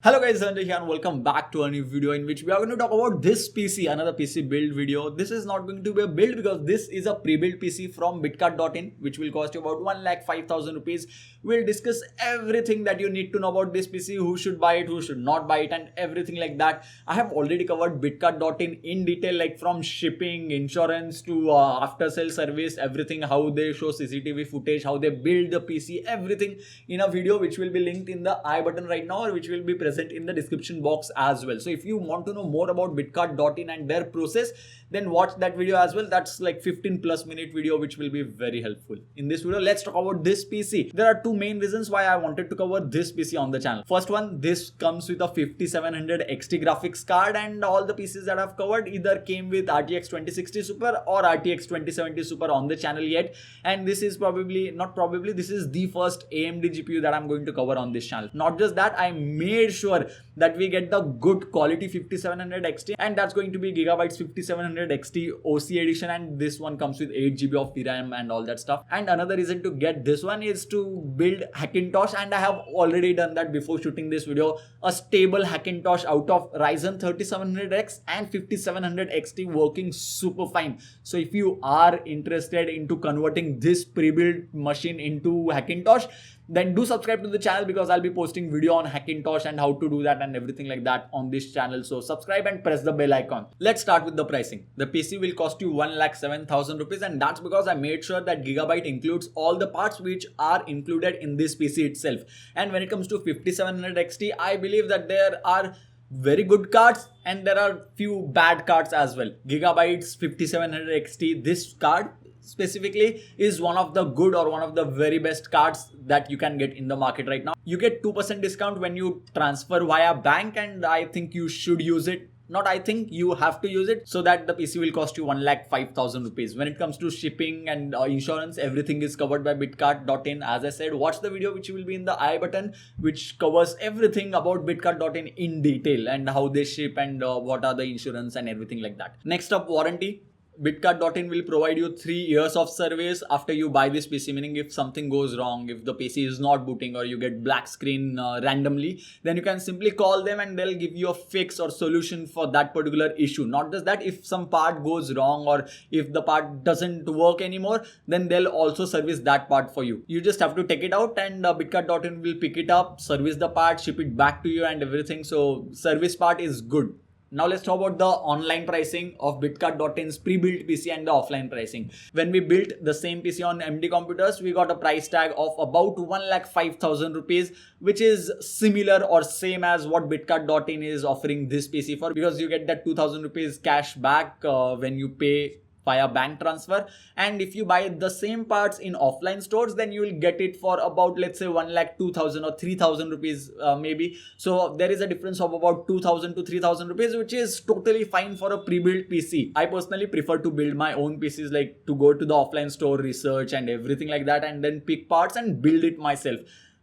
Hello guys, Dhananjay here and welcome back to a new video in which we are going to talk about this PC, another PC build video. This is not going to be a build because this is a pre-built PC from bitcard.in which will cost you about 1,05,000 rupees. We'll discuss everything that you need to know about this PC, who should buy it, who should not buy it and everything like that. I have already covered bitcard.in in detail, like from shipping, insurance to after sale service, everything, how they show CCTV footage, how they build the PC, everything in a video which will be linked in the I button right now or which will be present in the description box as well. So if you want to know more about bitcard.in and their process, then watch that video as well. That's like 15+ minute video which will be very helpful. In this video, let's talk about this PC. There are two main reasons why I wanted to cover this PC on the channel. First one, this comes with a 5700 XT graphics card and all the PCs that I've covered either came with RTX 2060 Super or RTX 2070 Super on the channel yet. And this is this is the first AMD GPU that I'm going to cover on this channel. Not just that, I made sure that we get the good quality 5700 XT, and that's going to be Gigabyte's 5700 XT OC edition, and this one comes with 8 GB of VRAM and all that stuff. And another reason to get this one is to build Hackintosh, and I have already done that before shooting this video. A stable Hackintosh out of Ryzen 3700X and 5700 XT working super fine. So if you are interested into converting this pre-built machine into Hackintosh, then do subscribe to the channel because I'll be posting video on Hackintosh and how to do that and everything like that on this channel. So subscribe and press the bell icon. Let's start with the pricing. The PC will cost you 1,07,000 rupees, and that's because I made sure that Gigabyte includes all the parts which are included in this PC itself. And when it comes to 5700 XT, I believe that there are very good cards and there are few bad cards as well. Gigabyte's 5700 XT, this card specifically is one of the good or one of the very best cards that you can get in the market right now. You get 2% discount when you transfer via bank, and I think you should use it. Not I think, you have to use it, so that the PC will cost you 1,05,000 rupees. When it comes to shipping and insurance, everything is covered by bitcard.in. As I said, watch the video which will be in the I button, which covers everything about bitcard.in in detail and how they ship and what are the insurance and everything like that. Next up, warranty. Bitcard.in will provide you 3 years of service after you buy this PC, meaning if something goes wrong, if the PC is not booting or you get black screen randomly, then you can simply call them and they'll give you a fix or solution for that particular issue. Not just that, if some part goes wrong or if the part doesn't work anymore, then they'll also service that part for you. You just have to take it out and bitcard.in will pick it up, service the part, ship it back to you and everything. So service part is good. Now let's talk about the online pricing of bitcard.in's pre-built PC and the offline pricing. When we built the same PC on MD computers, we got a price tag of about 1,05,000 rupees, which is similar or same as what bitcard.in is offering this PC for, because you get that 2,000 rupees cash back when you pay via bank transfer. And if you buy the same parts in offline stores, then you will get it for about, let's say, 1,02,000 or 3,000 rupees maybe. So there is a difference of about 2,000 to 3,000 rupees, which is totally fine for a pre-built PC. I personally prefer to build my own PCs, like to go to the offline store, research and everything like that, and then pick parts and build it myself.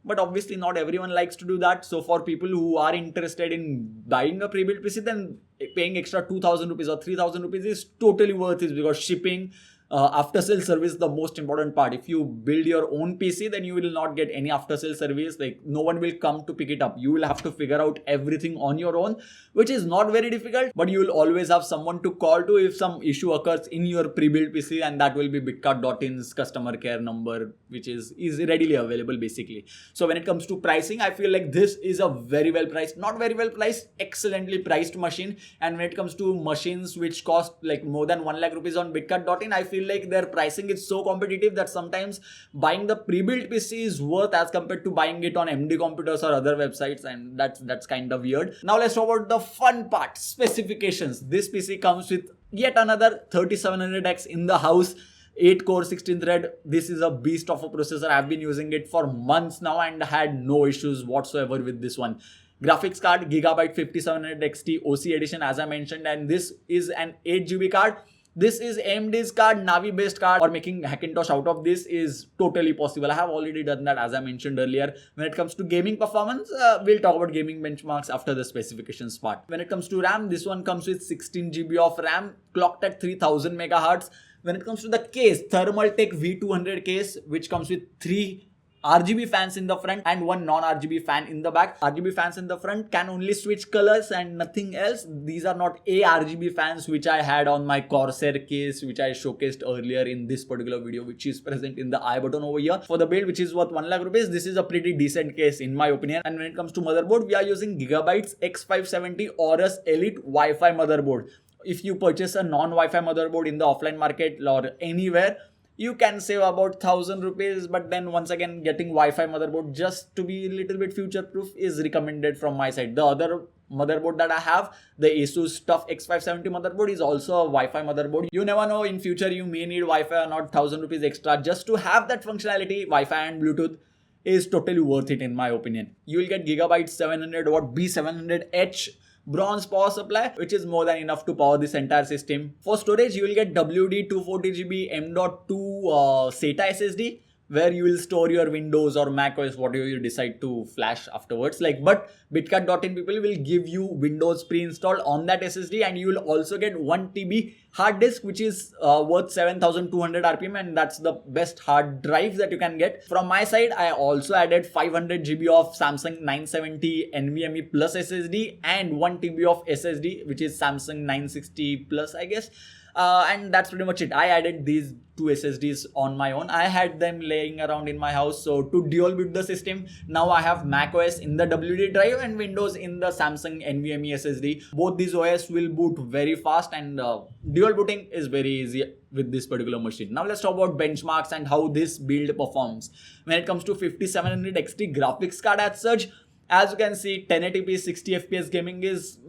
But obviously not everyone likes to do that. So for people who are interested in buying a pre-built PC, then paying extra 2,000 rupees or 3,000 rupees is totally worth it, because shipping, after sale service is the most important part. If you build your own PC, then you will not get any after sale service. Like no one will come to pick it up. You will have to figure out everything on your own, which is not very difficult, but you will always have someone to call to if some issue occurs in your pre-built PC, and that will be bitcard.in's customer care number, which is readily available basically. So when it comes to pricing, I feel like this is a very well priced, not very well priced, excellently priced machine. And when it comes to machines which cost like more than 1 lakh rupees on bitcard.in, I feel like their pricing is so competitive that sometimes buying the pre-built PC is worth as compared to buying it on MD computers or other websites, and that's kind of weird. Now let's talk about the fun part, specifications. This PC comes with yet another 3700X in the house. 8 core 16 thread. This is a beast of a processor. I've been using it for months now and had no issues whatsoever with this one. Graphics card, Gigabyte 5700 XT OC edition, as I mentioned, and this is an 8 GB card. This is AMD's card, Navi based card, or making Hackintosh out of this is totally possible. I have already done that, as I mentioned earlier. When it comes to gaming performance, we'll talk about gaming benchmarks after the specifications part. When it comes to RAM, this one comes with 16 GB of RAM, clocked at 3000 megahertz. When it comes to the case, Thermaltake V200 case, which comes with 3 RGB fans in the front and one non-RGB fan in the back. RGB fans in the front can only switch colors and nothing else. These are not RGB fans which I had on my Corsair case, which I showcased earlier in this particular video, which is present in the I button over here. For the build, which is worth 1 lakh rupees, this is a pretty decent case in my opinion. And when it comes to motherboard, we are using Gigabyte's X570 Aorus Elite Wi-Fi motherboard. If you purchase a non-Wi-Fi motherboard in the offline market or anywhere, you can save about 1000 rupees, but then once again getting Wi-Fi motherboard just to be a little bit future proof is recommended from my side. The other motherboard that I have, the Asus TUF X570 motherboard, is also a Wi-Fi motherboard. You never know, in future you may need Wi-Fi or not. 1000 rupees extra just to have that functionality. Wi-Fi and Bluetooth is totally worth it in my opinion. You will get Gigabyte's 700 watt B700H bronze power supply, which is more than enough to power this entire system. For storage, you will get WD 240GB M.2 SATA SSD, where you will store your Windows or Mac OS, whatever you decide to flash afterwards. But bitcut.in people will give you Windows pre-installed on that SSD, and you will also get 1 TB hard disk, which is worth 7200 RPM, and that's the best hard drive that you can get. From my side, I also added 500 GB of Samsung 970 NVMe Plus SSD and 1 TB of SSD, which is Samsung 960 Plus, I guess. And that's pretty much it. I added these two SSDs on my own. I had them laying around in my house. So to dual boot the system, now I have Mac OS in the WD drive and Windows in the Samsung NVMe SSD. Both these OS will boot very fast, and dual booting is very easy with this particular machine. Now let's talk about benchmarks and how this build performs. When it comes to 5700 XT graphics card as such, as you can see, 1080p 60 FPS gaming is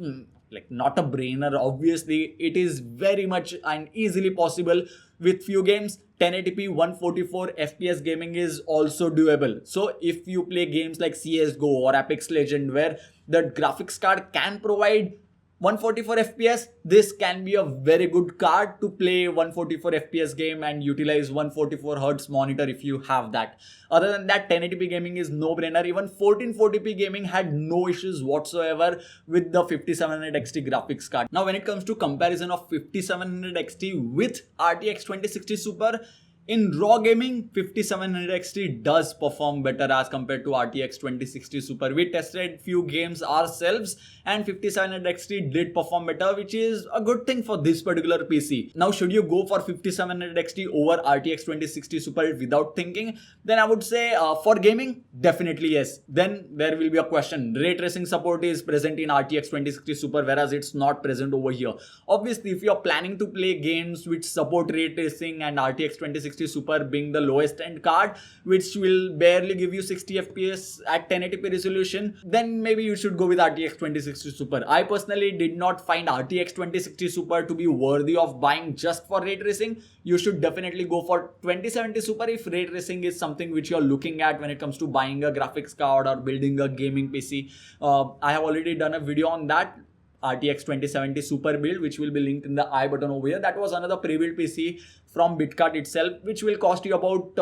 like not a brainer. Obviously it is very much and easily possible with few games. 1080p 144 FPS gaming is also doable. So if you play games like CSGO or Apex Legend, where the graphics card can provide 144 FPS, this can be a very good card to play 144 FPS game and utilize 144 Hz monitor if you have that. Other than that, 1080p gaming is no brainer. Even 1440p gaming had no issues whatsoever with the 5700 XT graphics card. Now when it comes to comparison of 5700 XT with RTX 2060 Super, in raw gaming, 5700 XT does perform better as compared to RTX 2060 Super. We tested few games ourselves and 5700 XT did perform better, which is a good thing for this particular PC. Now, should you go for 5700 XT over RTX 2060 Super without thinking? Then I would say for gaming, definitely yes. Then there will be a question. Ray tracing support is present in RTX 2060 Super, whereas it's not present over here. Obviously, if you're planning to play games which support ray tracing and RTX 2060 Super being the lowest end card, which will barely give you 60 FPS at 1080p resolution, then maybe you should go with RTX 2060 Super. I personally did not find RTX 2060 Super to be worthy of buying just for ray tracing. You should definitely go for 2070 Super if ray tracing is something which you're looking at when it comes to buying a graphics card or building a gaming PC. I have already done a video on that, RTX 2070 Super build, which will be linked in the I button over here. That was another pre-built PC from Bitcut itself, which will cost you about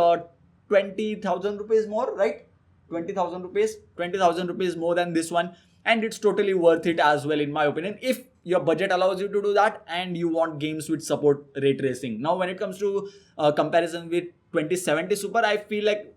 20,000 rupees more, right? 20,000 rupees, 20,000 rupees more than this one. And it's totally worth it as well, in my opinion, if your budget allows you to do that and you want games which support ray tracing. Now, when it comes to comparison with 2070 Super, I feel like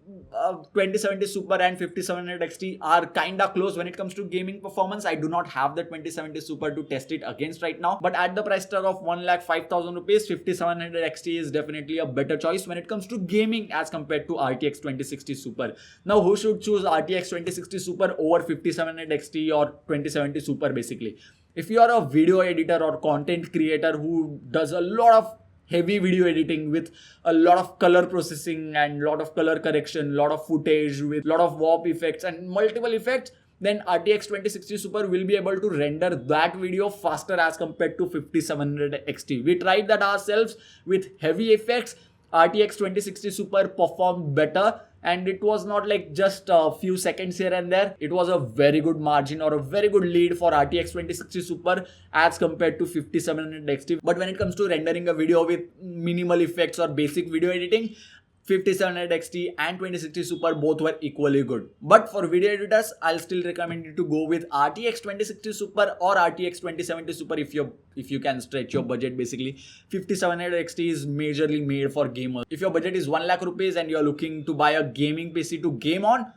2070 Super and 5700 XT are kinda close when it comes to gaming performance. I do not have the 2070 Super to test it against right now, but at the price tag of 1,05,000 rupees, 5700 XT is definitely a better choice when it comes to gaming as compared to RTX 2060 Super. Now, who should choose RTX 2060 Super over 5700 XT or 2070 Super basically? If you are a video editor or content creator who does a lot of heavy video editing with a lot of color processing and lot of color correction, lot of footage with lot of warp effects and multiple effects, then RTX 2060 Super will be able to render that video faster as compared to 5700 XT. We tried that ourselves with heavy effects. RTX 2060 Super performed better, and it was not like just a few seconds here and there. It was a very good margin or a very good lead for RTX 2060 Super as compared to 5700 XT. But when it comes to rendering a video with minimal effects or basic video editing, 5700 XT and 2060 Super both were equally good. But for video editors, I'll still recommend you to go with RTX 2060 Super or RTX 2070 Super if you can stretch your budget. Basically, 5700 XT is majorly made for gamers. If your budget is 1 lakh rupees and you're looking to buy a gaming PC to game on,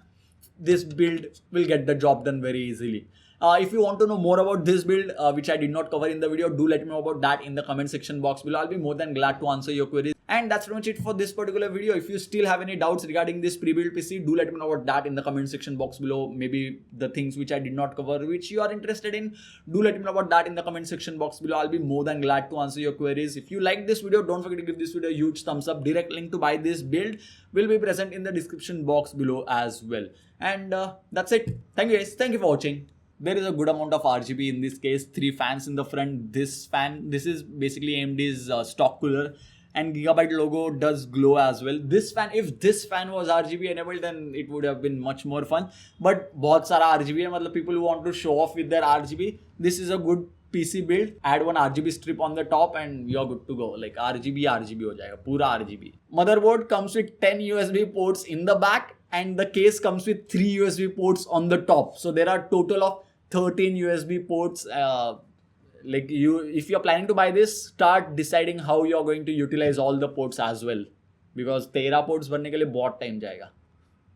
this build will get the job done very easily. If you want to know more about this build, which I did not cover in the video, do let me know about that in the comment section box below. I'll be more than glad to answer your queries. And that's pretty much it for this particular video. If you still have any doubts regarding this pre-built PC, do let me know about that in the comment section box below. Maybe the things which I did not cover, which you are interested in, do let me know about that in the comment section box below. I'll be more than glad to answer your queries. If you like this video, don't forget to give this video a huge thumbs up. Direct link to buy this build will be present in the description box below as well. And that's it. Thank you guys. Thank you for watching. There is a good amount of RGB in this case. 3 fans in the front. This is basically AMD's stock cooler, and Gigabyte logo does glow as well. This fan, if this fan was RGB enabled, then it would have been much more fun. But बहुत सारा RGB है, मतलब people who want to show off with their RGB, this is a good PC build. Add one RGB strip on the top and you're good to go. Like RGB हो जाएगा, पूरा RGB. Motherboard comes with 10 USB ports in the back, and the case comes with 3 USB ports on the top. So there are total of 13 USB ports. If you're planning to buy this, start deciding how you're going to utilize all the ports as well, because 13 ports भरने के लिए बहुत time जाएगा.